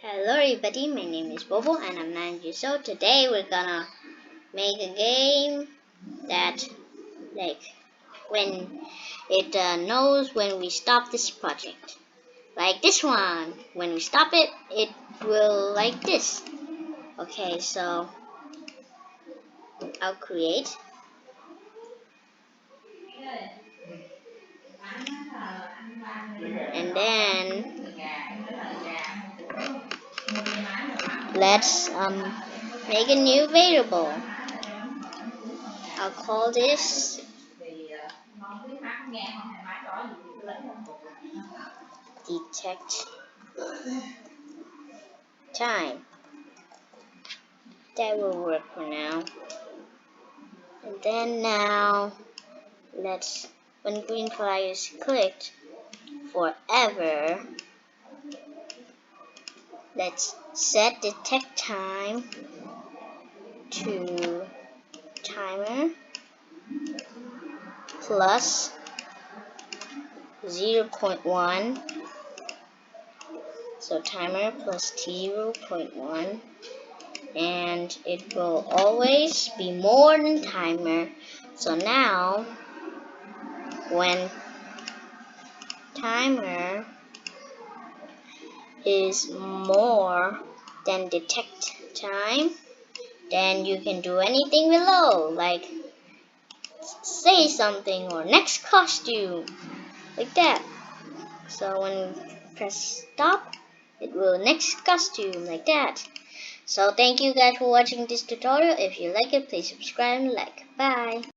Hello everybody, my name is Bobo and I'm 9 years old. Today we're gonna make a game that when it knows when we stop this project. Like this one. When we stop it, it will like this. Okay, so I'll create. And then let's make a new variable. I'll call this detect time. That will work for now. And then now when green flag is clicked forever, let's set detect time to timer plus 0.1. So timer plus 0.1, and it will always be more than timer. So now when timer is more than detect time, then you can do anything below, like say something or next costume, like that. So when we press stop, it will next costume, like that. So thank you guys for watching this tutorial. If you like it, please subscribe and like. Bye.